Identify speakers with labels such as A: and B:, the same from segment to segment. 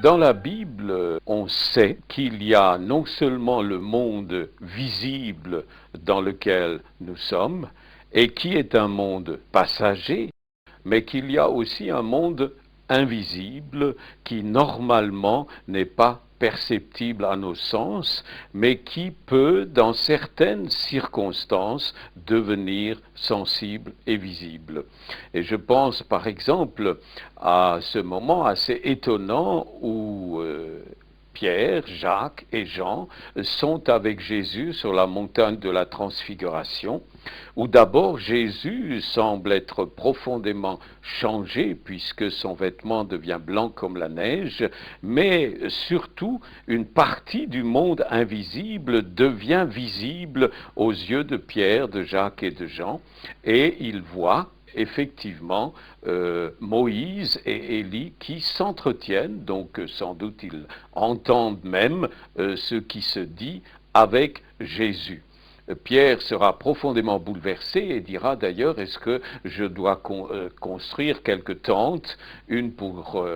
A: Dans la Bible, on sait qu'il y a non seulement le monde visible dans lequel nous sommes, et qui est un monde passager, mais qu'il y a aussi un monde invisible qui normalement n'est pas perceptible à nos sens, mais qui peut, dans certaines circonstances, devenir sensible et visible. Et je pense par exemple à ce moment assez étonnant où Pierre, Jacques et Jean sont avec Jésus sur la montagne de la Transfiguration, où d'abord Jésus semble être profondément changé puisque son vêtement devient blanc comme la neige, mais surtout une partie du monde invisible devient visible aux yeux de Pierre, de Jacques et de Jean, et ils voient effectivement Moïse et Élie qui s'entretiennent, donc sans doute ils entendent même ce qui se dit avec Jésus. Pierre sera profondément bouleversé et dira d'ailleurs, est-ce que je dois construire quelques tentes, une pour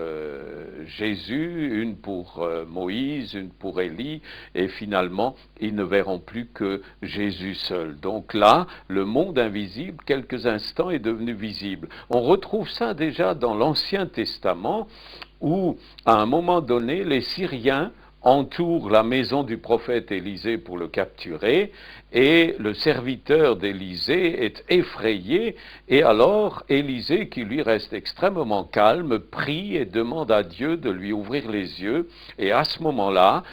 A: Jésus, une pour Moïse, une pour Élie, et finalement ils ne verront plus que Jésus seul. Donc là, le monde invisible, quelques instants, est devenu visible. On retrouve ça déjà dans l'Ancien Testament, où à un moment donné, les Syriens entoure la maison du prophète Élisée pour le capturer, et le serviteur d'Élisée est effrayé, et alors Élisée, qui lui reste extrêmement calme, prie et demande à Dieu de lui ouvrir les yeux, et à ce moment-là,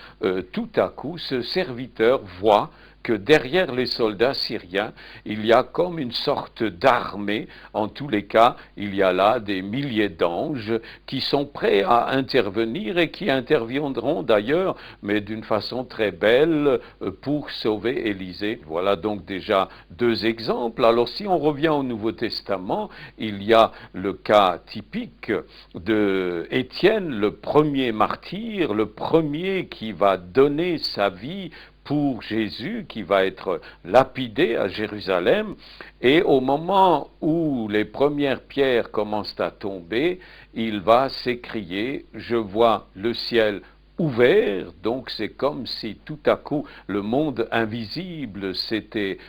A: tout à coup, ce serviteur voit que derrière les soldats syriens, il y a comme une sorte d'armée. En tous les cas, il y a là des milliers d'anges qui sont prêts à intervenir et qui interviendront d'ailleurs, mais d'une façon très belle, pour sauver Élisée. Voilà donc déjà deux exemples. Alors si on revient au Nouveau Testament, il y a le cas typique de Étienne, le premier martyr, le premier qui va donner sa vie pour Jésus, qui va être lapidé à Jérusalem, et au moment où les premières pierres commencent à tomber, il va s'écrier, je vois le ciel ouvert, donc c'est comme si tout à coup le monde invisible s'était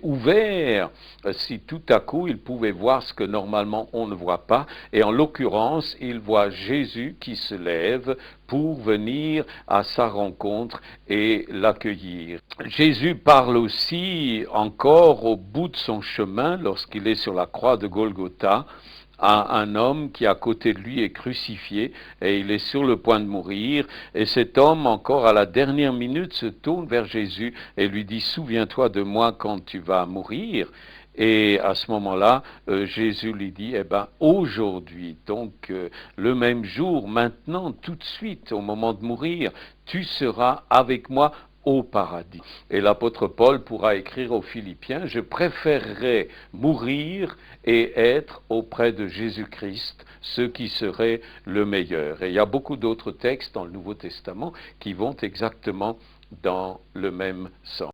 A: ouvert, si tout à coup il pouvait voir ce que normalement on ne voit pas, et en l'occurrence il voit Jésus qui se lève pour venir à sa rencontre et l'accueillir. Jésus parle aussi encore au bout de son chemin, lorsqu'il est sur la croix de Golgotha, à un homme qui à côté de lui est crucifié et il est sur le point de mourir, et cet homme encore à la dernière minute se tourne vers Jésus et lui dit, souviens-toi de moi quand tu vas mourir. Et à ce moment-là, Jésus lui dit, eh ben, aujourd'hui, donc le même jour, maintenant, tout de suite, au moment de mourir, tu seras avec moi au paradis. Et l'apôtre Paul pourra écrire aux Philippiens, je préférerais mourir et être auprès de Jésus-Christ, ce qui serait le meilleur. Et il y a beaucoup d'autres textes dans le Nouveau Testament qui vont exactement dans le même sens.